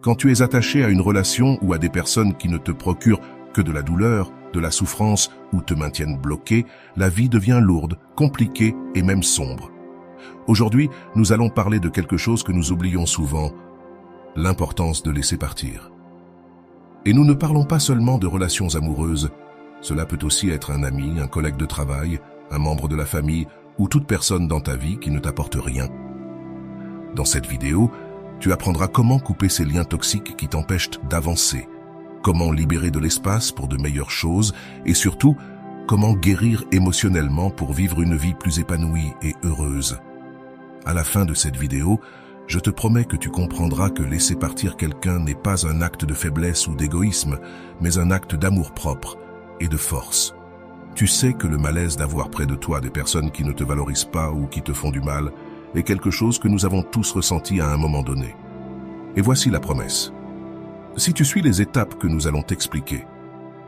Quand tu es attaché à une relation ou à des personnes qui ne te procurent que de la douleur, de la souffrance ou te maintiennent bloqué, la vie devient lourde, compliquée et même sombre. Aujourd'hui, nous allons parler de quelque chose que nous oublions souvent, l'importance de laisser partir. Et nous ne parlons pas seulement de relations amoureuses, cela peut aussi être un ami, un collègue de travail, un membre de la famille ou toute personne dans ta vie qui ne t'apporte rien. Dans cette vidéo, tu apprendras comment couper ces liens toxiques qui t'empêchent d'avancer, comment libérer de l'espace pour de meilleures choses et surtout, comment guérir émotionnellement pour vivre une vie plus épanouie et heureuse. À la fin de cette vidéo, je te promets que tu comprendras que laisser partir quelqu'un n'est pas un acte de faiblesse ou d'égoïsme, mais un acte d'amour-propre et de force. Tu sais que le malaise d'avoir près de toi des personnes qui ne te valorisent pas ou qui te font du mal est quelque chose que nous avons tous ressenti à un moment donné. Et voici la promesse. Si tu suis les étapes que nous allons t'expliquer,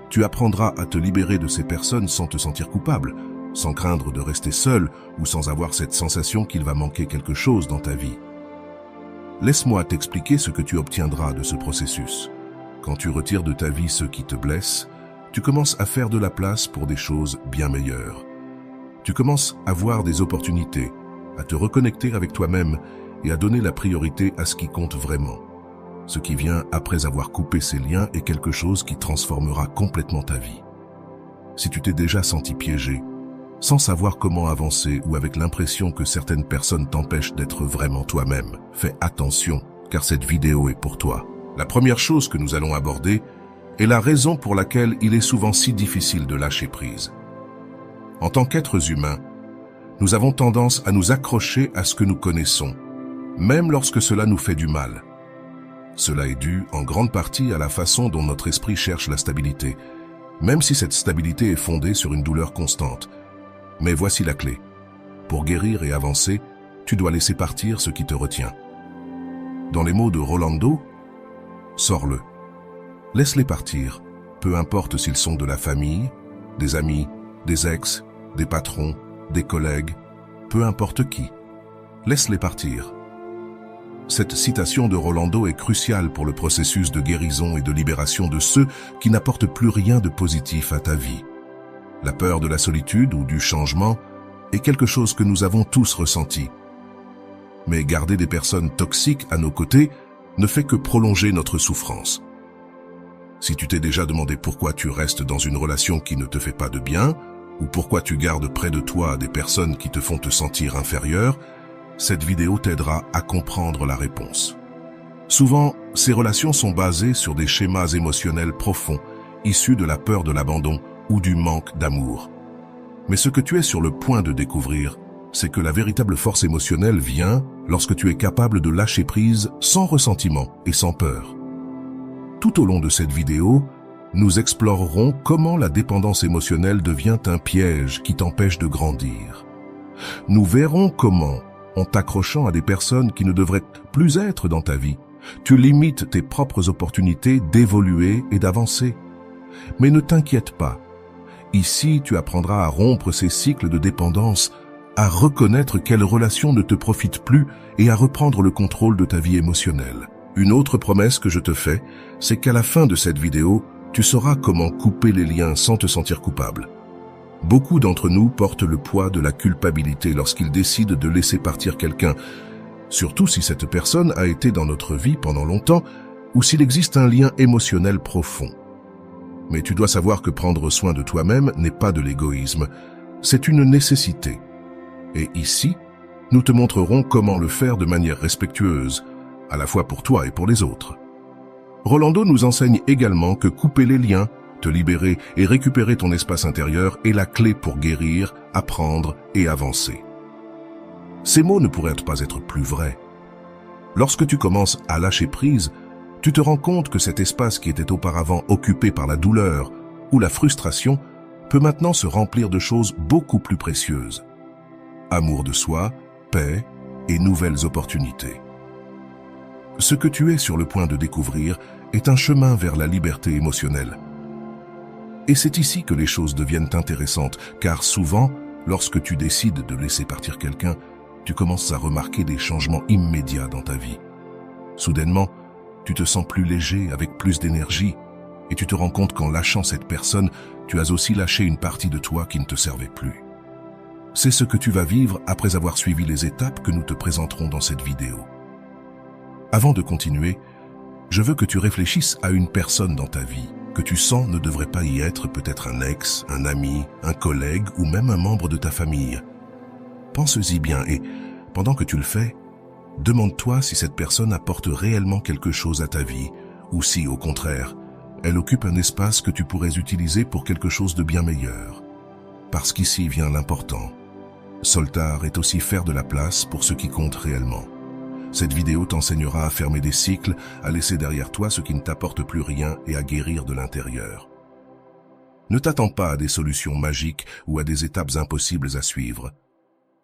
tu apprendras à te libérer de ces personnes sans te sentir coupable, sans craindre de rester seul ou sans avoir cette sensation qu'il va manquer quelque chose dans ta vie. Laisse-moi t'expliquer ce que tu obtiendras de ce processus. Quand tu retires de ta vie ce qui te blesse, tu commences à faire de la place pour des choses bien meilleures. Tu commences à voir des opportunités, à te reconnecter avec toi-même et à donner la priorité à ce qui compte vraiment. Ce qui vient après avoir coupé ces liens est quelque chose qui transformera complètement ta vie. Si tu t'es déjà senti piégé, sans savoir comment avancer ou avec l'impression que certaines personnes t'empêchent d'être vraiment toi-même, fais attention, car cette vidéo est pour toi. La première chose que nous allons aborder est la raison pour laquelle il est souvent si difficile de lâcher prise. En tant qu'êtres humains, nous avons tendance à nous accrocher à ce que nous connaissons, même lorsque cela nous fait du mal. Cela est dû en grande partie à la façon dont notre esprit cherche la stabilité, même si cette stabilité est fondée sur une douleur constante. Mais voici la clé. Pour guérir et avancer, tu dois laisser partir ce qui te retient. Dans les mots de Rolando, sors-le. Laisse-les partir, peu importe s'ils sont de la famille, des amis, des ex, des patrons, des collègues, peu importe qui. Laisse-les partir. Cette citation de Rolando est cruciale pour le processus de guérison et de libération de ceux qui n'apportent plus rien de positif à ta vie. La peur de la solitude ou du changement est quelque chose que nous avons tous ressenti. Mais garder des personnes toxiques à nos côtés ne fait que prolonger notre souffrance. Si tu t'es déjà demandé pourquoi tu restes dans une relation qui ne te fait pas de bien, ou pourquoi tu gardes près de toi des personnes qui te font te sentir inférieur, cette vidéo t'aidera à comprendre la réponse. Souvent, ces relations sont basées sur des schémas émotionnels profonds, issus de la peur de l'abandon ou du manque d'amour. Mais ce que tu es sur le point de découvrir, c'est que la véritable force émotionnelle vient lorsque tu es capable de lâcher prise sans ressentiment et sans peur. Tout au long de cette vidéo, nous explorerons comment la dépendance émotionnelle devient un piège qui t'empêche de grandir. Nous verrons comment, en t'accrochant à des personnes qui ne devraient plus être dans ta vie, tu limites tes propres opportunités d'évoluer et d'avancer. Mais ne t'inquiète pas. Ici, tu apprendras à rompre ces cycles de dépendance, à reconnaître quelles relations ne te profitent plus et à reprendre le contrôle de ta vie émotionnelle. Une autre promesse que je te fais, c'est qu'à la fin de cette vidéo, tu sauras comment couper les liens sans te sentir coupable. Beaucoup d'entre nous portent le poids de la culpabilité lorsqu'ils décident de laisser partir quelqu'un, surtout si cette personne a été dans notre vie pendant longtemps ou s'il existe un lien émotionnel profond. Mais tu dois savoir que prendre soin de toi-même n'est pas de l'égoïsme, c'est une nécessité. Et ici, nous te montrerons comment le faire de manière respectueuse, à la fois pour toi et pour les autres. Rolando nous enseigne également que couper les liens, te libérer et récupérer ton espace intérieur est la clé pour guérir, apprendre et avancer. Ces mots ne pourraient pas être plus vrais. Lorsque tu commences à lâcher prise, tu te rends compte que cet espace qui était auparavant occupé par la douleur ou la frustration peut maintenant se remplir de choses beaucoup plus précieuses. Amour de soi, paix et nouvelles opportunités. Ce que tu es sur le point de découvrir est un chemin vers la liberté émotionnelle. Et c'est ici que les choses deviennent intéressantes, car souvent, lorsque tu décides de laisser partir quelqu'un, tu commences à remarquer des changements immédiats dans ta vie. Soudainement, tu te sens plus léger, avec plus d'énergie, et tu te rends compte qu'en lâchant cette personne, tu as aussi lâché une partie de toi qui ne te servait plus. C'est ce que tu vas vivre après avoir suivi les étapes que nous te présenterons dans cette vidéo. Avant de continuer, je veux que tu réfléchisses à une personne dans ta vie que tu sens ne devrait pas y être, peut-être un ex, un ami, un collègue ou même un membre de ta famille. Pense-y bien et, pendant que tu le fais, demande-toi si cette personne apporte réellement quelque chose à ta vie ou si, au contraire, elle occupe un espace que tu pourrais utiliser pour quelque chose de bien meilleur. Parce qu'ici vient l'important. Soltar est aussi faire de la place pour ce qui compte réellement. Cette vidéo t'enseignera à fermer des cycles, à laisser derrière toi ce qui ne t'apporte plus rien et à guérir de l'intérieur. Ne t'attends pas à des solutions magiques ou à des étapes impossibles à suivre.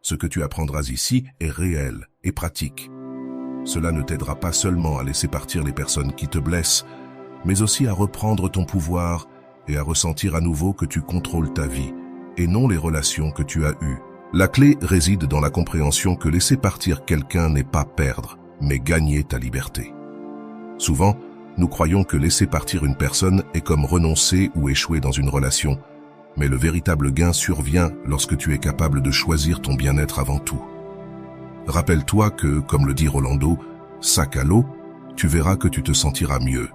Ce que tu apprendras ici est réel et pratique. Cela ne t'aidera pas seulement à laisser partir les personnes qui te blessent, mais aussi à reprendre ton pouvoir et à ressentir à nouveau que tu contrôles ta vie et non les relations que tu as eues. La clé réside dans la compréhension que laisser partir quelqu'un n'est pas perdre, mais gagner ta liberté. Souvent, nous croyons que laisser partir une personne est comme renoncer ou échouer dans une relation, mais le véritable gain survient lorsque tu es capable de choisir ton bien-être avant tout. Rappelle-toi que, comme le dit Rolando, sac à l'eau, tu verras que tu te sentiras mieux.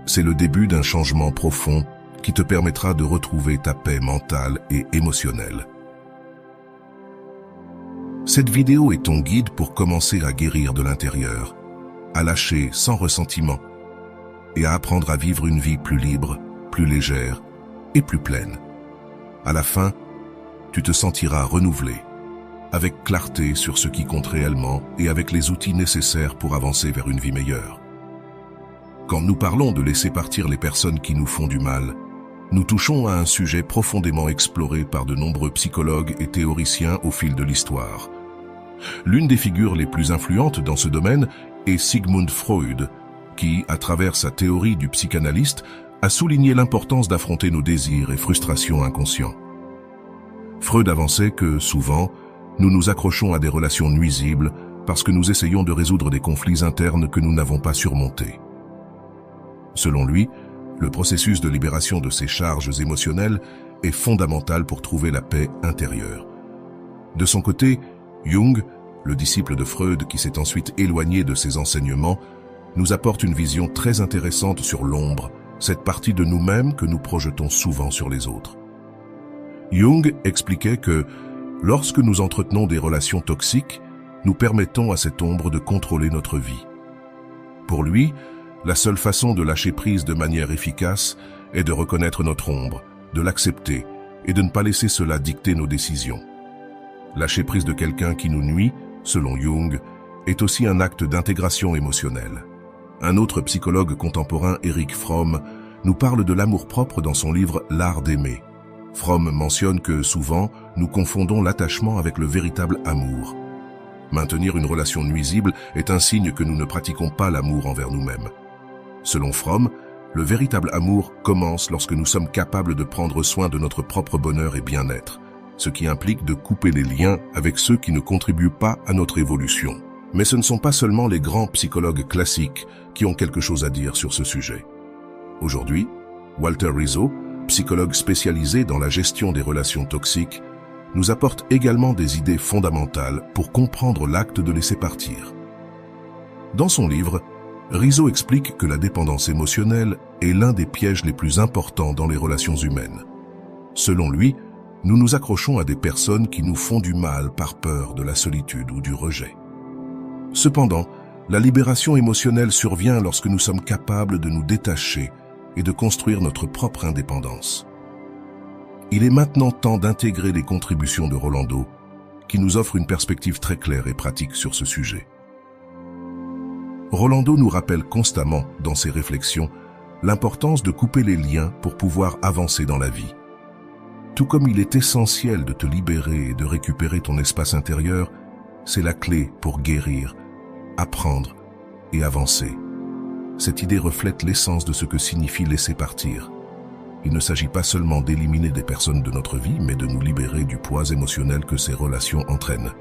C'est le début d'un changement profond qui te permettra de retrouver ta paix mentale et émotionnelle. Cette vidéo est ton guide pour commencer à guérir de l'intérieur, à lâcher sans ressentiment et à apprendre à vivre une vie plus libre, plus légère et plus pleine. À la fin, tu te sentiras renouvelé, avec clarté sur ce qui compte réellement et avec les outils nécessaires pour avancer vers une vie meilleure. Quand nous parlons de laisser partir les personnes qui nous font du mal, nous touchons à un sujet profondément exploré par de nombreux psychologues et théoriciens au fil de l'histoire. L'une des figures les plus influentes dans ce domaine est Sigmund Freud, qui, à travers sa théorie du psychanalyste, a souligné l'importance d'affronter nos désirs et frustrations inconscients. Freud avançait que, souvent, nous nous accrochons à des relations nuisibles parce que nous essayons de résoudre des conflits internes que nous n'avons pas surmontés. Selon lui, le processus de libération de ces charges émotionnelles est fondamental pour trouver la paix intérieure. De son côté, Jung, le disciple de Freud qui s'est ensuite éloigné de ses enseignements, nous apporte une vision très intéressante sur l'ombre, cette partie de nous-mêmes que nous projetons souvent sur les autres. Jung expliquait que, lorsque nous entretenons des relations toxiques, nous permettons à cette ombre de contrôler notre vie. Pour lui, la seule façon de lâcher prise de manière efficace est de reconnaître notre ombre, de l'accepter et de ne pas laisser cela dicter nos décisions. Lâcher prise de quelqu'un qui nous nuit, selon Jung, est aussi un acte d'intégration émotionnelle. Un autre psychologue contemporain, Erich Fromm, nous parle de l'amour-propre dans son livre « L'art d'aimer ». Fromm mentionne que, souvent, nous confondons l'attachement avec le véritable amour. Maintenir une relation nuisible est un signe que nous ne pratiquons pas l'amour envers nous-mêmes. Selon Fromm, le véritable amour commence lorsque nous sommes capables de prendre soin de notre propre bonheur et bien-être, ce qui implique de couper les liens avec ceux qui ne contribuent pas à notre évolution. Mais ce ne sont pas seulement les grands psychologues classiques qui ont quelque chose à dire sur ce sujet. Aujourd'hui, Walter Rizzo, psychologue spécialisé dans la gestion des relations toxiques, nous apporte également des idées fondamentales pour comprendre l'acte de laisser partir. Dans son livre, Rizzo explique que la dépendance émotionnelle est l'un des pièges les plus importants dans les relations humaines. Selon lui, nous nous accrochons à des personnes qui nous font du mal par peur de la solitude ou du rejet. Cependant, la libération émotionnelle survient lorsque nous sommes capables de nous détacher et de construire notre propre indépendance. Il est maintenant temps d'intégrer les contributions de Rolando, qui nous offre une perspective très claire et pratique sur ce sujet. Rolando nous rappelle constamment, dans ses réflexions, l'importance de couper les liens pour pouvoir avancer dans la vie. Tout comme il est essentiel de te libérer et de récupérer ton espace intérieur, c'est la clé pour guérir, apprendre et avancer. Cette idée reflète l'essence de ce que signifie laisser partir. Il ne s'agit pas seulement d'éliminer des personnes de notre vie, mais de nous libérer du poids émotionnel que ces relations entraînent.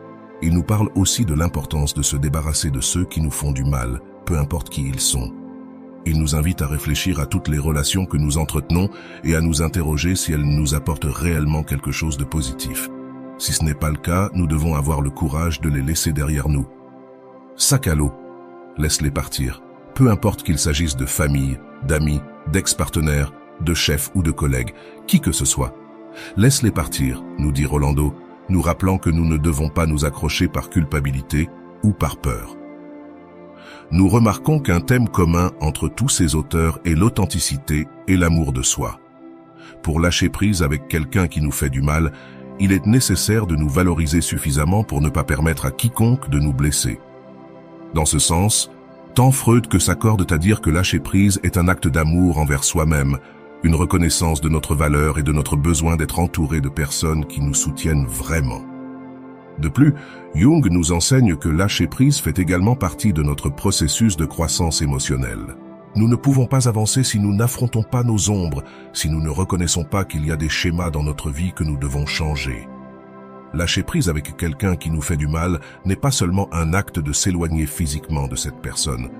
Il nous parle aussi de l'importance de se débarrasser de ceux qui nous font du mal, peu importe qui ils sont. Il nous invite à réfléchir à toutes les relations que nous entretenons et à nous interroger si elles nous apportent réellement quelque chose de positif. Si ce n'est pas le cas, nous devons avoir le courage de les laisser derrière nous. Sac à l'eau, laisse-les partir. Peu importe qu'il s'agisse de famille, d'amis, d'ex-partenaires, de chefs ou de collègues, qui que ce soit. Laisse-les partir, nous dit Rolando, nous rappelant que nous ne devons pas nous accrocher par culpabilité ou par peur. Nous remarquons qu'un thème commun entre tous ces auteurs est l'authenticité et l'amour de soi. Pour lâcher prise avec quelqu'un qui nous fait du mal, il est nécessaire de nous valoriser suffisamment pour ne pas permettre à quiconque de nous blesser. Dans ce sens, tant Freud que s'accordent à dire que lâcher prise est un acte d'amour envers soi-même, une reconnaissance de notre valeur et de notre besoin d'être entouré de personnes qui nous soutiennent vraiment. De plus, Jung nous enseigne que lâcher prise fait également partie de notre processus de croissance émotionnelle. Nous ne pouvons pas avancer si nous n'affrontons pas nos ombres, si nous ne reconnaissons pas qu'il y a des schémas dans notre vie que nous devons changer. Lâcher prise avec quelqu'un qui nous fait du mal n'est pas seulement un acte de s'éloigner physiquement de cette personne.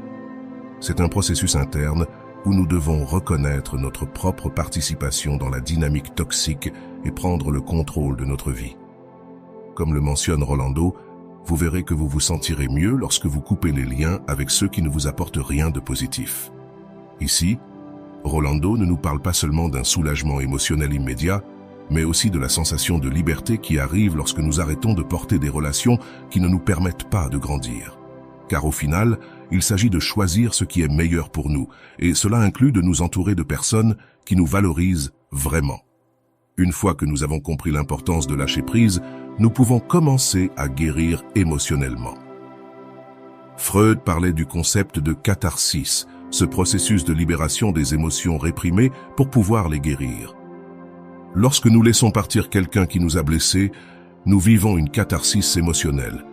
C'est un processus interne où nous devons reconnaître notre propre participation dans la dynamique toxique et prendre le contrôle de notre vie. Comme le mentionne Rolando, vous verrez que vous vous sentirez mieux lorsque vous coupez les liens avec ceux qui ne vous apportent rien de positif. Ici, Rolando ne nous parle pas seulement d'un soulagement émotionnel immédiat, mais aussi de la sensation de liberté qui arrive lorsque nous arrêtons de porter des relations qui ne nous permettent pas de grandir. Car au final, il s'agit de choisir ce qui est meilleur pour nous, et cela inclut de nous entourer de personnes qui nous valorisent vraiment. Une fois que nous avons compris l'importance de lâcher prise, nous pouvons commencer à guérir émotionnellement. Freud parlait du concept de catharsis, ce processus de libération des émotions réprimées pour pouvoir les guérir. Lorsque nous laissons partir quelqu'un qui nous a blessés, nous vivons une catharsis émotionnelle.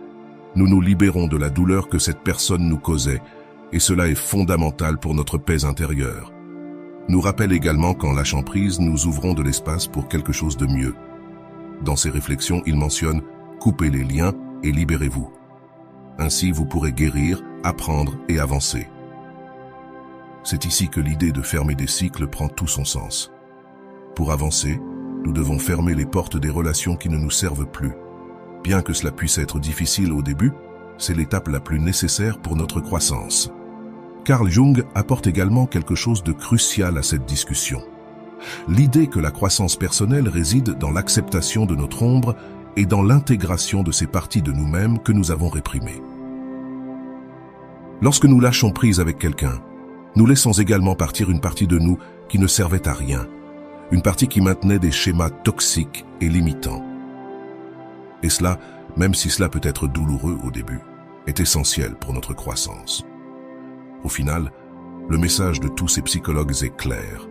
Nous nous libérons de la douleur que cette personne nous causait, et cela est fondamental pour notre paix intérieure. Nous rappelle également qu'en lâchant prise, nous ouvrons de l'espace pour quelque chose de mieux. Dans ses réflexions, il mentionne « Coupez les liens et libérez-vous ». Ainsi, vous pourrez guérir, apprendre et avancer. C'est ici que l'idée de fermer des cycles prend tout son sens. Pour avancer, nous devons fermer les portes des relations qui ne nous servent plus. Bien que cela puisse être difficile au début, c'est l'étape la plus nécessaire pour notre croissance. Carl Jung apporte également quelque chose de crucial à cette discussion. L'idée que la croissance personnelle réside dans l'acceptation de notre ombre et dans l'intégration de ces parties de nous-mêmes que nous avons réprimées. Lorsque nous lâchons prise avec quelqu'un, nous laissons également partir une partie de nous qui ne servait à rien, une partie qui maintenait des schémas toxiques et limitants. Et cela, même si cela peut être douloureux au début, est essentiel pour notre croissance. Au final, le message de tous ces psychologues est clair.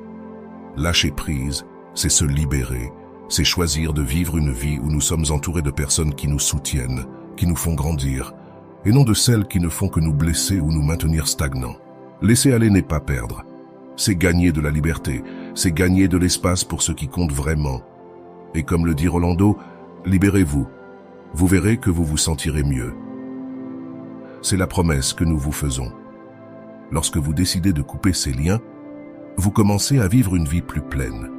Lâcher prise, c'est se libérer, c'est choisir de vivre une vie où nous sommes entourés de personnes qui nous soutiennent, qui nous font grandir, et non de celles qui ne font que nous blesser ou nous maintenir stagnants. Laisser aller n'est pas perdre. C'est gagner de la liberté, c'est gagner de l'espace pour ce qui compte vraiment. Et comme le dit Rolando, libérez-vous. Vous verrez que vous vous sentirez mieux. C'est la promesse que nous vous faisons. Lorsque vous décidez de couper ces liens, vous commencez à vivre une vie plus pleine.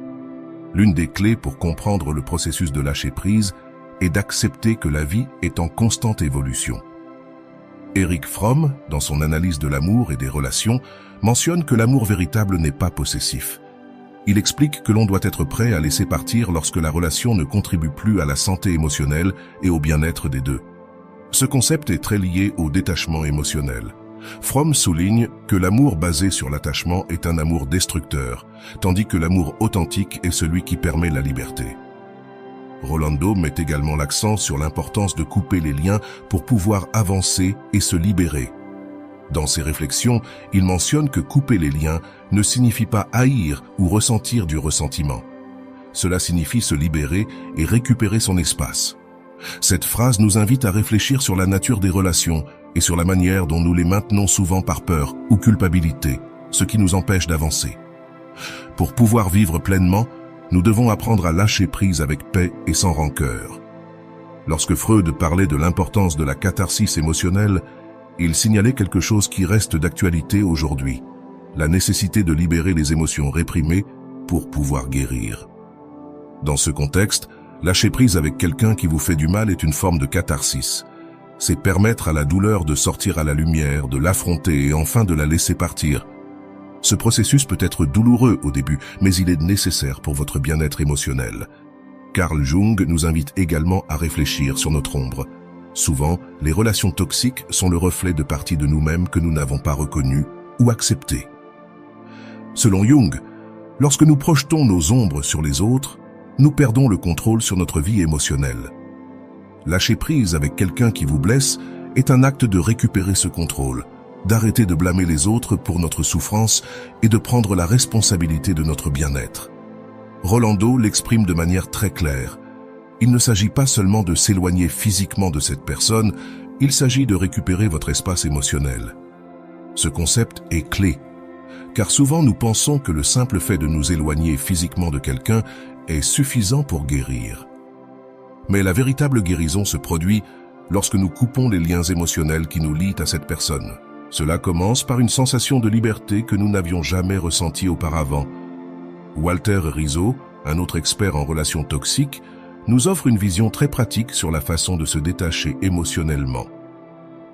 L'une des clés pour comprendre le processus de lâcher prise est d'accepter que la vie est en constante évolution. Erich Fromm, dans son analyse de l'amour et des relations, mentionne que l'amour véritable n'est pas possessif. Il explique que l'on doit être prêt à laisser partir lorsque la relation ne contribue plus à la santé émotionnelle et au bien-être des deux. Ce concept est très lié au détachement émotionnel. Fromm souligne que l'amour basé sur l'attachement est un amour destructeur, tandis que l'amour authentique est celui qui permet la liberté. Rolando met également l'accent sur l'importance de couper les liens pour pouvoir avancer et se libérer. Dans ses réflexions, il mentionne que couper les liens ne signifie pas haïr ou ressentir du ressentiment. Cela signifie se libérer et récupérer son espace. Cette phrase nous invite à réfléchir sur la nature des relations et sur la manière dont nous les maintenons souvent par peur ou culpabilité, ce qui nous empêche d'avancer. Pour pouvoir vivre pleinement, nous devons apprendre à lâcher prise avec paix et sans rancœur. Lorsque Freud parlait de l'importance de la catharsis émotionnelle, Il signalait quelque chose qui reste d'actualité aujourd'hui, la nécessité de libérer les émotions réprimées pour pouvoir guérir. Dans ce contexte, lâcher prise avec quelqu'un qui vous fait du mal est une forme de catharsis. C'est permettre à la douleur de sortir à la lumière, de l'affronter et enfin de la laisser partir. Ce processus peut être douloureux au début, mais il est nécessaire pour votre bien-être émotionnel. Carl Jung nous invite également à réfléchir sur notre ombre. Souvent, les relations toxiques sont le reflet de parties de nous-mêmes que nous n'avons pas reconnues ou acceptées. Selon Jung, lorsque nous projetons nos ombres sur les autres, nous perdons le contrôle sur notre vie émotionnelle. Lâcher prise avec quelqu'un qui vous blesse est un acte de récupérer ce contrôle, d'arrêter de blâmer les autres pour notre souffrance et de prendre la responsabilité de notre bien-être. Rolando l'exprime de manière très claire. Il ne s'agit pas seulement de s'éloigner physiquement de cette personne, il s'agit de récupérer votre espace émotionnel. Ce concept est clé, car souvent nous pensons que le simple fait de nous éloigner physiquement de quelqu'un est suffisant pour guérir. Mais la véritable guérison se produit lorsque nous coupons les liens émotionnels qui nous lient à cette personne. Cela commence par une sensation de liberté que nous n'avions jamais ressentie auparavant. Walter Rizzo, un autre expert en relations toxiques, nous offre une vision très pratique sur la façon de se détacher émotionnellement.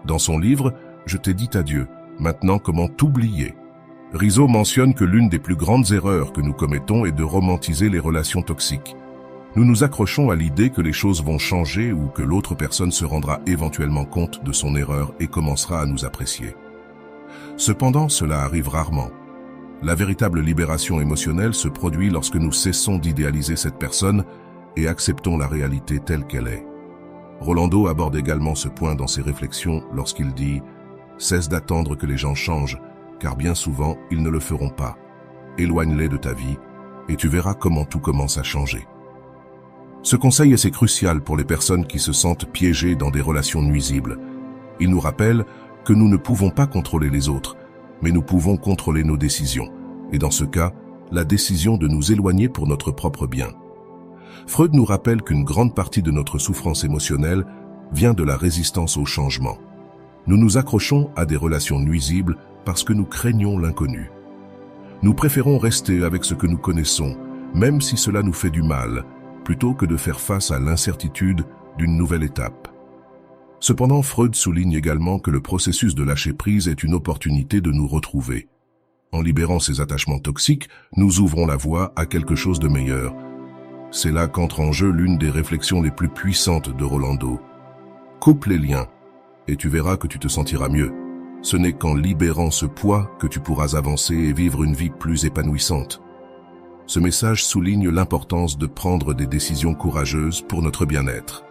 Dans son livre « Je t'ai dit adieu, maintenant comment t'oublier », Rizzo mentionne que l'une des plus grandes erreurs que nous commettons est de romantiser les relations toxiques. Nous nous accrochons à l'idée que les choses vont changer ou que l'autre personne se rendra éventuellement compte de son erreur et commencera à nous apprécier. Cependant, cela arrive rarement. La véritable libération émotionnelle se produit lorsque nous cessons d'idéaliser cette personne et acceptons la réalité telle qu'elle est. Rolando aborde également ce point dans ses réflexions lorsqu'il dit « Cesse d'attendre que les gens changent, car bien souvent, ils ne le feront pas. Éloigne-les de ta vie et tu verras comment tout commence à changer. » Ce conseil est crucial pour les personnes qui se sentent piégées dans des relations nuisibles. Il nous rappelle que nous ne pouvons pas contrôler les autres, mais nous pouvons contrôler nos décisions, et dans ce cas, la décision de nous éloigner pour notre propre bien. Freud nous rappelle qu'une grande partie de notre souffrance émotionnelle vient de la résistance au changement. Nous nous accrochons à des relations nuisibles parce que nous craignons l'inconnu. Nous préférons rester avec ce que nous connaissons, même si cela nous fait du mal, plutôt que de faire face à l'incertitude d'une nouvelle étape. Cependant, Freud souligne également que le processus de lâcher prise est une opportunité de nous retrouver. En libérant ces attachements toxiques, nous ouvrons la voie à quelque chose de meilleur. C'est là qu'entre en jeu l'une des réflexions les plus puissantes de Rolando. Coupe les liens, et tu verras que tu te sentiras mieux. Ce n'est qu'en libérant ce poids que tu pourras avancer et vivre une vie plus épanouissante. Ce message souligne l'importance de prendre des décisions courageuses pour notre bien-être.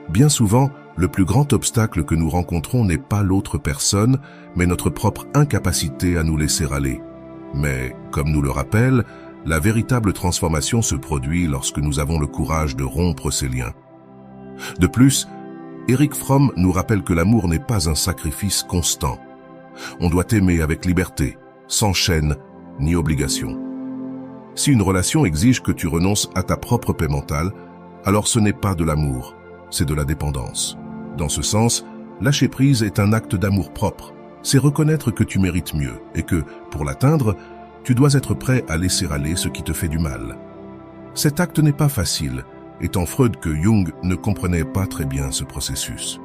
Bien souvent, le plus grand obstacle que nous rencontrons n'est pas l'autre personne, mais notre propre incapacité à nous laisser aller. Mais, comme nous le rappelle, la véritable transformation se produit lorsque nous avons le courage de rompre ces liens. De plus, Erich Fromm nous rappelle que l'amour n'est pas un sacrifice constant. On doit aimer avec liberté, sans chaîne ni obligation. Si une relation exige que tu renonces à ta propre paix mentale, alors ce n'est pas de l'amour, c'est de la dépendance. Dans ce sens, lâcher prise est un acte d'amour propre. C'est reconnaître que tu mérites mieux et que, pour l'atteindre, tu dois être prêt à laisser aller ce qui te fait du mal. Cet acte n'est pas facile, étant Freud que Jung ne comprenait pas très bien ce processus.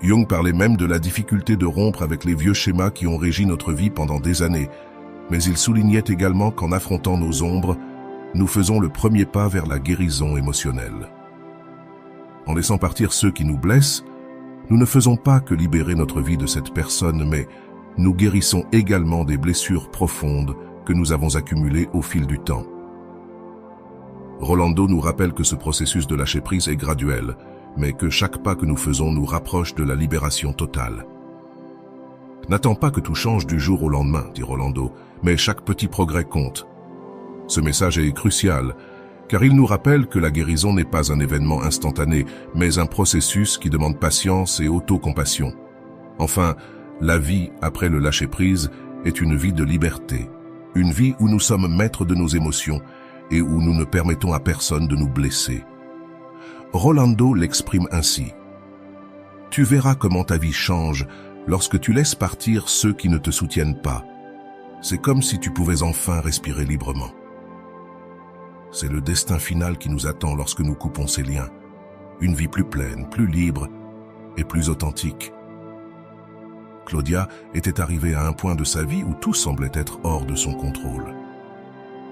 Jung parlait même de la difficulté de rompre avec les vieux schémas qui ont régi notre vie pendant des années, mais il soulignait également qu'en affrontant nos ombres, nous faisons le premier pas vers la guérison émotionnelle. En laissant partir ceux qui nous blessent, nous ne faisons pas que libérer notre vie de cette personne, mais nous guérissons également des blessures profondes que nous avons accumulées au fil du temps. Rolando nous rappelle que ce processus de lâcher prise est graduel, mais que chaque pas que nous faisons nous rapproche de la libération totale. N'attends pas que tout change du jour au lendemain, dit Rolando, mais chaque petit progrès compte. Ce message est crucial, car il nous rappelle que la guérison n'est pas un événement instantané, mais un processus qui demande patience et autocompassion. Enfin, la vie après le lâcher-prise est une vie de liberté, une vie où nous sommes maîtres de nos émotions et où nous ne permettons à personne de nous blesser. Rolando l'exprime ainsi. Tu verras comment ta vie change lorsque tu laisses partir ceux qui ne te soutiennent pas. C'est comme si tu pouvais enfin respirer librement. C'est le destin final qui nous attend lorsque nous coupons ces liens. Une vie plus pleine, plus libre et plus authentique. Claudia était arrivée à un point de sa vie où tout semblait être hors de son contrôle.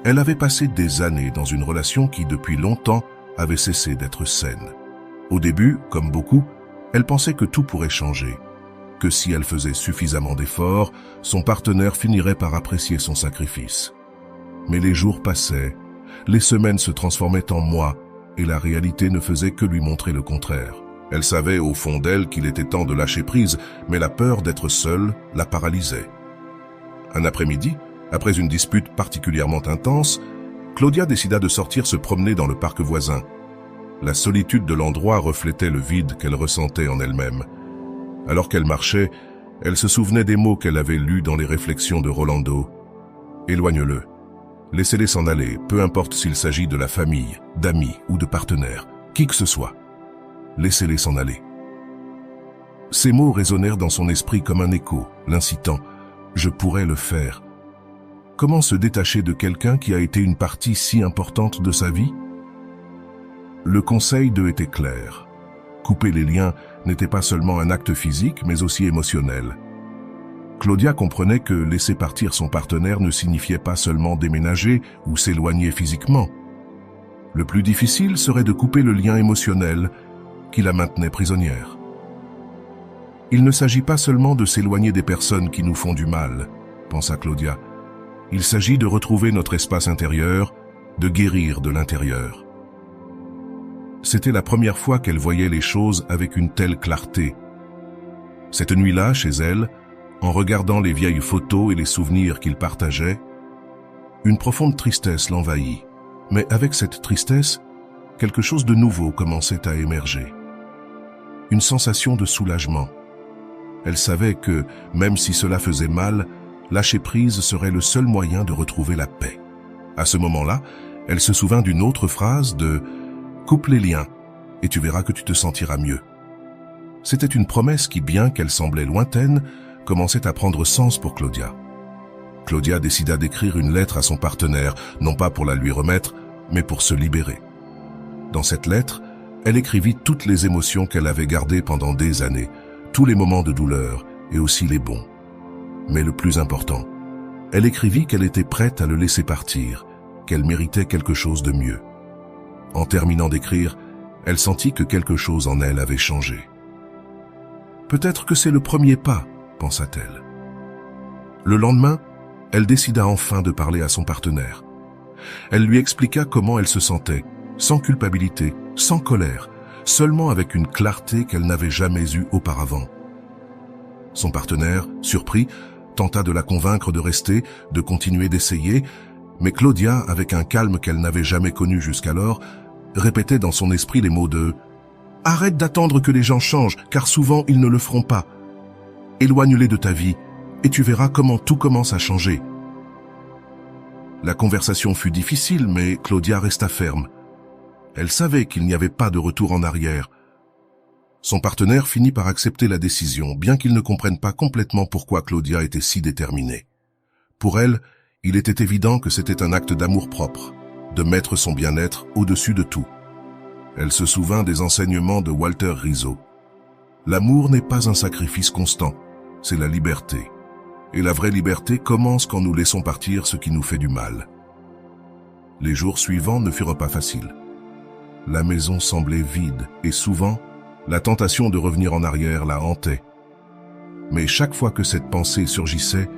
Elle avait passé des années dans une relation qui, depuis longtemps, avait cessé d'être saine. Au début, comme beaucoup, elle pensait que tout pourrait changer, que si elle faisait suffisamment d'efforts, son partenaire finirait par apprécier son sacrifice. Mais les jours passaient, les semaines se transformaient en mois, et la réalité ne faisait que lui montrer le contraire. Elle savait au fond d'elle qu'il était temps de lâcher prise, mais la peur d'être seule la paralysait. Un après-midi, après une dispute particulièrement intense, Claudia décida de sortir se promener dans le parc voisin. La solitude de l'endroit reflétait le vide qu'elle ressentait en elle-même. Alors qu'elle marchait, elle se souvenait des mots qu'elle avait lus dans les réflexions de Rolando. « Éloigne-le. Laissez-les s'en aller, peu importe s'il s'agit de la famille, d'amis ou de partenaires, qui que ce soit. Laissez-les s'en aller. » Ces mots résonnèrent dans son esprit comme un écho, l'incitant « Je pourrais le faire ». Comment se détacher de quelqu'un qui a été une partie si importante de sa vie? Le conseil d'eux était clair. Couper les liens n'était pas seulement un acte physique, mais aussi émotionnel. Claudia comprenait que laisser partir son partenaire ne signifiait pas seulement déménager ou s'éloigner physiquement. Le plus difficile serait de couper le lien émotionnel qui la maintenait prisonnière. Il ne s'agit pas seulement de s'éloigner des personnes qui nous font du mal, pensa Claudia. Il s'agit de retrouver notre espace intérieur, de guérir de l'intérieur. C'était la première fois qu'elle voyait les choses avec une telle clarté. Cette nuit-là, chez elle, en regardant les vieilles photos et les souvenirs qu'ils partageaient, une profonde tristesse l'envahit. Mais avec cette tristesse, quelque chose de nouveau commençait à émerger. Une sensation de soulagement. Elle savait que, même si cela faisait mal, lâcher prise serait le seul moyen de retrouver la paix. À ce moment-là, elle se souvint d'une autre phrase de « Coupe les liens, et tu verras que tu te sentiras mieux ». C'était une promesse qui, bien qu'elle semblait lointaine, commençait à prendre sens pour Claudia. Claudia décida d'écrire une lettre à son partenaire, non pas pour la lui remettre, mais pour se libérer. Dans cette lettre, elle écrivit toutes les émotions qu'elle avait gardées pendant des années, tous les moments de douleur et aussi les bons. Mais le plus important, elle écrivit qu'elle était prête à le laisser partir, qu'elle méritait quelque chose de mieux. En terminant d'écrire, elle sentit que quelque chose en elle avait changé. Peut-être que c'est le premier pas, pensa-t-elle. Le lendemain, elle décida enfin de parler à son partenaire. Elle lui expliqua comment elle se sentait, sans culpabilité, sans colère, seulement avec une clarté qu'elle n'avait jamais eue auparavant. Son partenaire, surpris, tenta de la convaincre de rester, de continuer d'essayer, mais Claudia, avec un calme qu'elle n'avait jamais connu jusqu'alors, répétait dans son esprit les mots de « Arrête d'attendre que les gens changent, car souvent ils ne le feront pas. Éloigne-les de ta vie, et tu verras comment tout commence à changer. » La conversation fut difficile, mais Claudia resta ferme. Elle savait qu'il n'y avait pas de retour en arrière. Son partenaire finit par accepter la décision, bien qu'il ne comprenne pas complètement pourquoi Claudia était si déterminée. Pour elle, il était évident que c'était un acte d'amour-propre, de mettre son bien-être au-dessus de tout. Elle se souvint des enseignements de Walter Rizzo. L'amour n'est pas un sacrifice constant, c'est la liberté. Et la vraie liberté commence quand nous laissons partir ce qui nous fait du mal. Les jours suivants ne furent pas faciles. La maison semblait vide et souvent, la tentation de revenir en arrière la hantait. Mais chaque fois que cette pensée surgissait,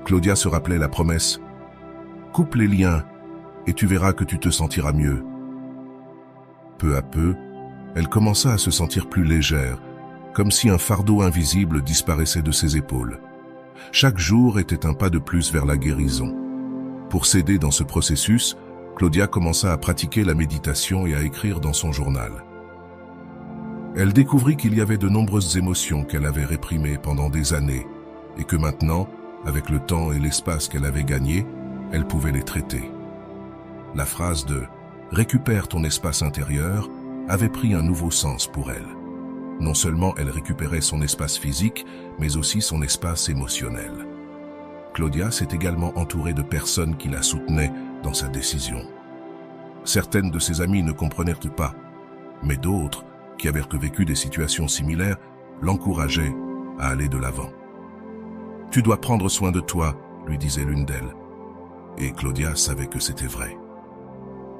Claudia se rappelait la promesse « Coupe les liens et tu verras que tu te sentiras mieux ». Peu à peu, elle commença à se sentir plus légère, comme si un fardeau invisible disparaissait de ses épaules. Chaque jour était un pas de plus vers la guérison. Pour s'aider dans ce processus, Claudia commença à pratiquer la méditation et à écrire dans son journal. Elle découvrit qu'il y avait de nombreuses émotions qu'elle avait réprimées pendant des années et que maintenant, avec le temps et l'espace qu'elle avait gagné, elle pouvait les traiter. La phrase de « récupère ton espace intérieur » avait pris un nouveau sens pour elle. Non seulement elle récupérait son espace physique, mais aussi son espace émotionnel. Claudia s'est également entourée de personnes qui la soutenaient dans sa décision. Certaines de ses amies ne comprenaient pas, mais d'autres, qui avaient vécu des situations similaires, l'encourageaient à aller de l'avant. « Tu dois prendre soin de toi », lui disait l'une d'elles. Et Claudia savait que c'était vrai.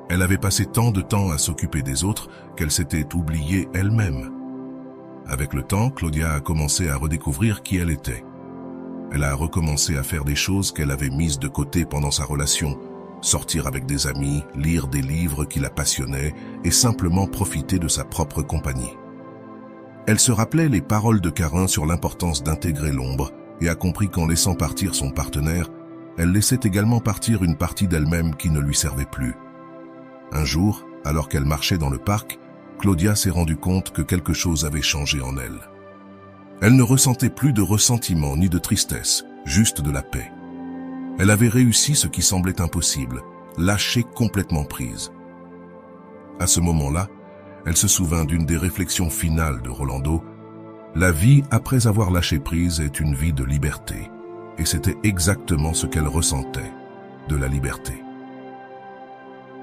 Elle avait passé tant de temps à s'occuper des autres qu'elle s'était oubliée elle-même. Avec le temps, Claudia a commencé à redécouvrir qui elle était. Elle a recommencé à faire des choses qu'elle avait mises de côté pendant sa relation, sortir avec des amis, lire des livres qui la passionnaient et simplement profiter de sa propre compagnie. Elle se rappelait les paroles de Carin sur l'importance d'intégrer l'ombre et a compris qu'en laissant partir son partenaire, elle laissait également partir une partie d'elle-même qui ne lui servait plus. Un jour, alors qu'elle marchait dans le parc, Claudia s'est rendue compte que quelque chose avait changé en elle. Elle ne ressentait plus de ressentiment ni de tristesse, juste de la paix. Elle avait réussi ce qui semblait impossible, lâcher complètement prise. À ce moment-là, elle se souvint d'une des réflexions finales de Rolando. La vie après avoir lâché prise est une vie de liberté. Et c'était exactement ce qu'elle ressentait, de la liberté.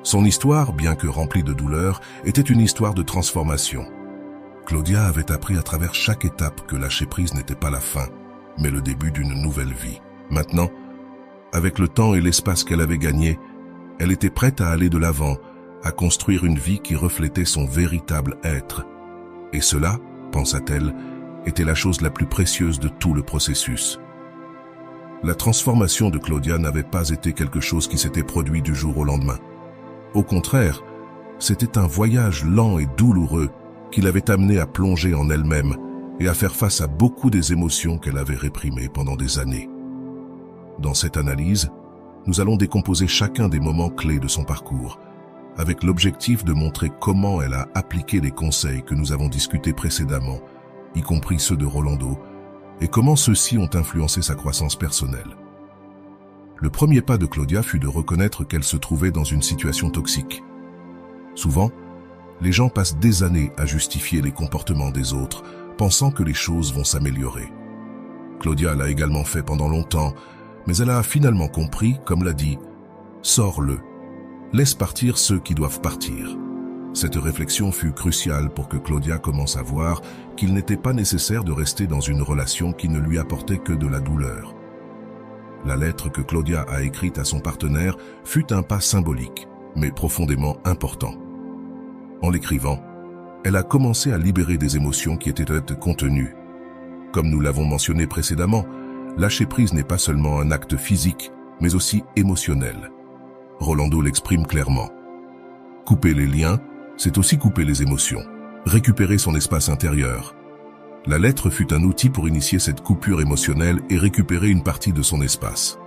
Son histoire, bien que remplie de douleur, était une histoire de transformation. Claudia avait appris à travers chaque étape que lâcher prise n'était pas la fin, mais le début d'une nouvelle vie. Maintenant, avec le temps et l'espace qu'elle avait gagné, elle était prête à aller de l'avant, à construire une vie qui reflétait son véritable être. Et cela, pensa-t-elle, était la chose la plus précieuse de tout le processus. La transformation de Claudia n'avait pas été quelque chose qui s'était produit du jour au lendemain. Au contraire, c'était un voyage lent et douloureux qui l'avait amenée à plonger en elle-même et à faire face à beaucoup des émotions qu'elle avait réprimées pendant des années. Dans cette analyse, nous allons décomposer chacun des moments clés de son parcours, avec l'objectif de montrer comment elle a appliqué les conseils que nous avons discutés précédemment, y compris ceux de Rolando, et comment ceux-ci ont influencé sa croissance personnelle. Le premier pas de Claudia fut de reconnaître qu'elle se trouvait dans une situation toxique. Souvent, les gens passent des années à justifier les comportements des autres, pensant que les choses vont s'améliorer. Claudia l'a également fait pendant longtemps, mais elle a finalement compris, comme l'a dit, « Sors-le, laisse partir ceux qui doivent partir ». Cette réflexion fut cruciale pour que Claudia commence à voir qu'il n'était pas nécessaire de rester dans une relation qui ne lui apportait que de la douleur. La lettre que Claudia a écrite à son partenaire fut un pas symbolique, mais profondément important. En l'écrivant, elle a commencé à libérer des émotions qui étaient contenues. Comme nous l'avons mentionné précédemment, lâcher prise n'est pas seulement un acte physique, mais aussi émotionnel. Rolando l'exprime clairement. Couper les liens, c'est aussi couper les émotions, récupérer son espace intérieur. La lettre fut un outil pour initier cette coupure émotionnelle et récupérer une partie de son espace.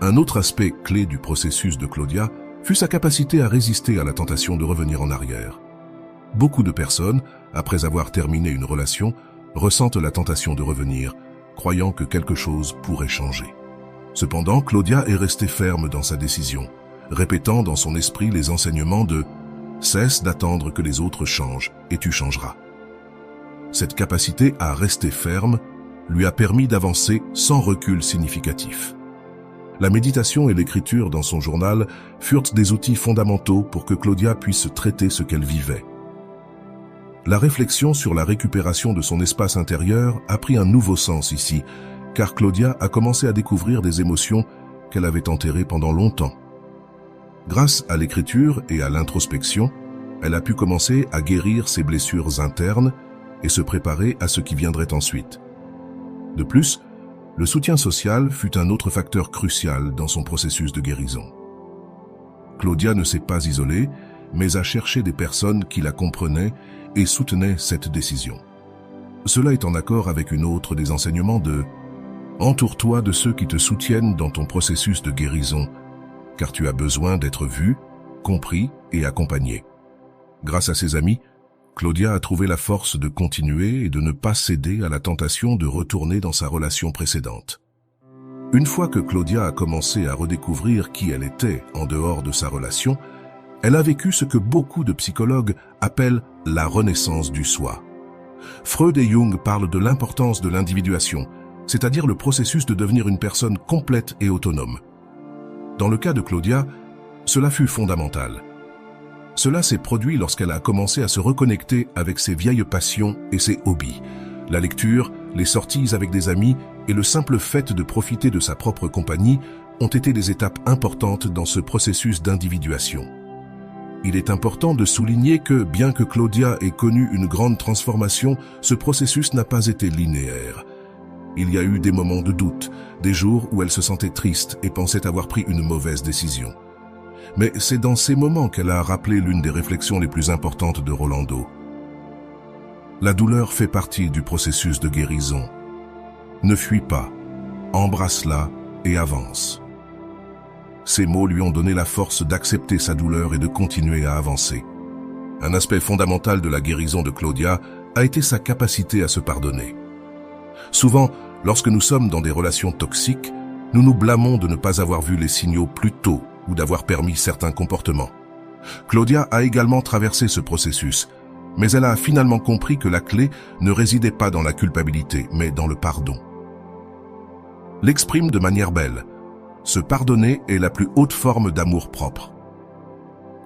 Un autre aspect clé du processus de Claudia fut sa capacité à résister à la tentation de revenir en arrière. Beaucoup de personnes, après avoir terminé une relation, ressentent la tentation de revenir, croyant que quelque chose pourrait changer. Cependant, Claudia est restée ferme dans sa décision, répétant dans son esprit les enseignements de « Cesse d'attendre que les autres changent et tu changeras ». Cette capacité à rester ferme lui a permis d'avancer sans recul significatif. La méditation et l'écriture dans son journal furent des outils fondamentaux pour que Claudia puisse traiter ce qu'elle vivait. La réflexion sur la récupération de son espace intérieur a pris un nouveau sens ici, car Claudia a commencé à découvrir des émotions qu'elle avait enterrées pendant longtemps. Grâce à l'écriture et à l'introspection, elle a pu commencer à guérir ses blessures internes et se préparer à ce qui viendrait ensuite. De plus, le soutien social fut un autre facteur crucial dans son processus de guérison. Claudia ne s'est pas isolée, mais a cherché des personnes qui la comprenaient et soutenaient cette décision. Cela est en accord avec une autre des enseignements de « Entoure-toi de ceux qui te soutiennent dans ton processus de guérison, car tu as besoin d'être vu, compris et accompagné. » Grâce à ses amis, Claudia a trouvé la force de continuer et de ne pas céder à la tentation de retourner dans sa relation précédente. Une fois que Claudia a commencé à redécouvrir qui elle était en dehors de sa relation, elle a vécu ce que beaucoup de psychologues appellent la renaissance du soi. Freud et Jung parlent de l'importance de l'individuation, c'est-à-dire le processus de devenir une personne complète et autonome. Dans le cas de Claudia, cela fut fondamental. Cela s'est produit lorsqu'elle a commencé à se reconnecter avec ses vieilles passions et ses hobbies. La lecture, les sorties avec des amis et le simple fait de profiter de sa propre compagnie ont été des étapes importantes dans ce processus d'individuation. Il est important de souligner que, bien que Claudia ait connu une grande transformation, ce processus n'a pas été linéaire. Il y a eu des moments de doute, des jours où elle se sentait triste et pensait avoir pris une mauvaise décision. Mais c'est dans ces moments qu'elle a rappelé l'une des réflexions les plus importantes de Rolando. La douleur fait partie du processus de guérison. Ne fuis pas, embrasse-la et avance. Ces mots lui ont donné la force d'accepter sa douleur et de continuer à avancer. Un aspect fondamental de la guérison de Claudia a été sa capacité à se pardonner. Souvent, lorsque nous sommes dans des relations toxiques, nous nous blâmons de ne pas avoir vu les signaux plus tôt ou d'avoir permis certains comportements. Claudia a également traversé ce processus, mais elle a finalement compris que la clé ne résidait pas dans la culpabilité, mais dans le pardon. L'exprime de manière belle. Se pardonner est la plus haute forme d'amour-propre.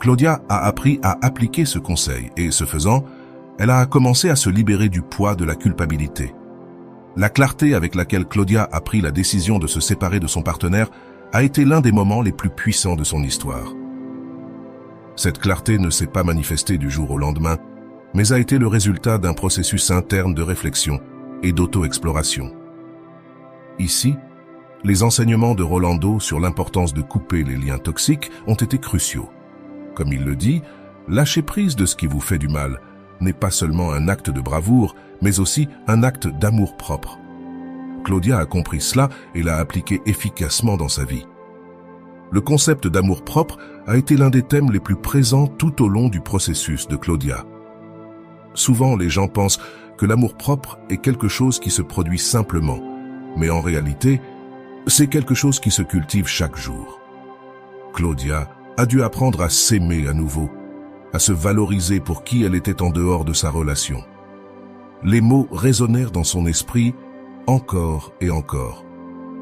Claudia a appris à appliquer ce conseil et, ce faisant, elle a commencé à se libérer du poids de la culpabilité. La clarté avec laquelle Claudia a pris la décision de se séparer de son partenaire a été l'un des moments les plus puissants de son histoire. Cette clarté ne s'est pas manifestée du jour au lendemain, mais a été le résultat d'un processus interne de réflexion et d'auto-exploration. Ici, les enseignements de Rolando sur l'importance de couper les liens toxiques ont été cruciaux. Comme il le dit, lâcher prise de ce qui vous fait du mal n'est pas seulement un acte de bravoure, mais aussi un acte d'amour-propre. Claudia a compris cela et l'a appliqué efficacement dans sa vie. Le concept d'amour-propre a été l'un des thèmes les plus présents tout au long du processus de Claudia. Souvent, les gens pensent que l'amour-propre est quelque chose qui se produit simplement, mais en réalité, c'est quelque chose qui se cultive chaque jour. Claudia a dû apprendre à s'aimer à nouveau, à se valoriser pour qui elle était en dehors de sa relation. Les mots résonnèrent dans son esprit encore et encore.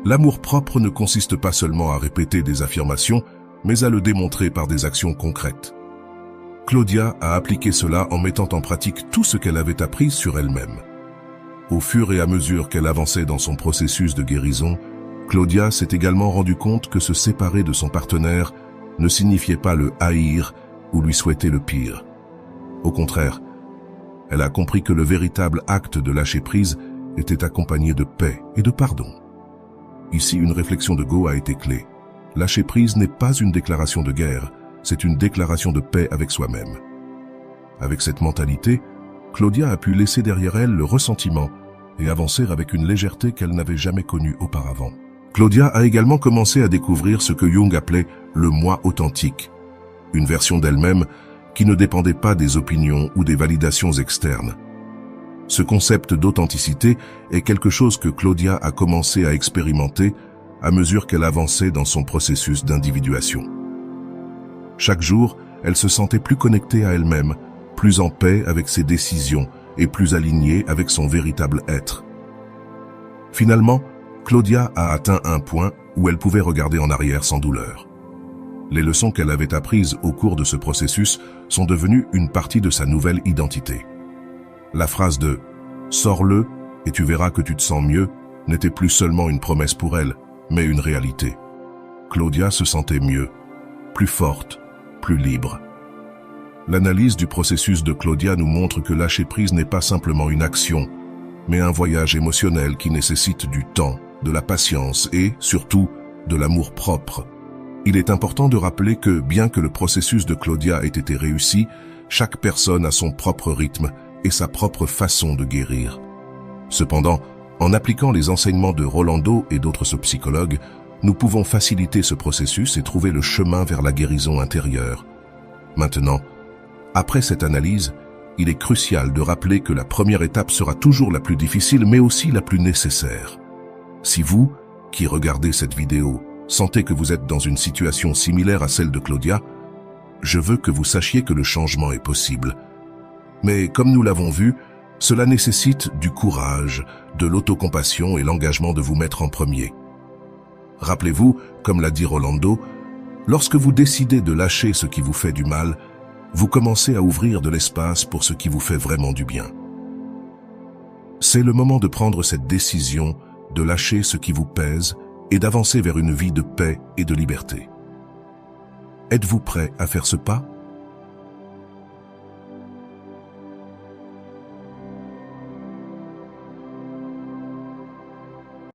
L'amour-propre ne consiste pas seulement à répéter des affirmations, mais à le démontrer par des actions concrètes. Claudia a appliqué cela en mettant en pratique tout ce qu'elle avait appris sur elle-même. Au fur et à mesure qu'elle avançait dans son processus de guérison, Claudia s'est également rendu compte que se séparer de son partenaire ne signifiait pas le haïr ou lui souhaiter le pire. Au contraire, elle a compris que le véritable acte de lâcher prise était accompagné de paix et de pardon. Ici, une réflexion de Go a été clé. Lâcher prise n'est pas une déclaration de guerre, c'est une déclaration de paix avec soi-même. Avec cette mentalité, Claudia a pu laisser derrière elle le ressentiment et avancer avec une légèreté qu'elle n'avait jamais connue auparavant. Claudia a également commencé à découvrir ce que Jung appelait le moi authentique, une version d'elle-même qui ne dépendait pas des opinions ou des validations externes. Ce concept d'authenticité est quelque chose que Claudia a commencé à expérimenter à mesure qu'elle avançait dans son processus d'individuation. Chaque jour, elle se sentait plus connectée à elle-même, plus en paix avec ses décisions et plus alignée avec son véritable être. Finalement, Claudia a atteint un point où elle pouvait regarder en arrière sans douleur. Les leçons qu'elle avait apprises au cours de ce processus sont devenues une partie de sa nouvelle identité. La phrase de « Sors-le et tu verras que tu te sens mieux » n'était plus seulement une promesse pour elle, mais une réalité. Claudia se sentait mieux, plus forte, plus libre. L'analyse du processus de Claudia nous montre que lâcher prise n'est pas simplement une action, mais un voyage émotionnel qui nécessite du temps, de la patience et, surtout, de l'amour propre. Il est important de rappeler que, bien que le processus de Claudia ait été réussi, chaque personne a son propre rythme et sa propre façon de guérir. Cependant, en appliquant les enseignements de Rolando et d'autres psychologues, nous pouvons faciliter ce processus et trouver le chemin vers la guérison intérieure. Maintenant, après cette analyse, il est crucial de rappeler que la première étape sera toujours la plus difficile, mais aussi la plus nécessaire. Si vous, qui regardez cette vidéo, sentez que vous êtes dans une situation similaire à celle de Claudia, je veux que vous sachiez que le changement est possible. Mais comme nous l'avons vu, Cela nécessite du courage, de l'autocompassion et l'engagement de vous mettre en premier. Rappelez-vous, comme l'a dit Rolando, lorsque vous décidez de lâcher ce qui vous fait du mal, vous commencez à ouvrir de l'espace pour ce qui vous fait vraiment du bien. C'est le moment de prendre cette décision, de lâcher ce qui vous pèse et d'avancer vers une vie de paix et de liberté. Êtes-vous prêt à faire ce pas ?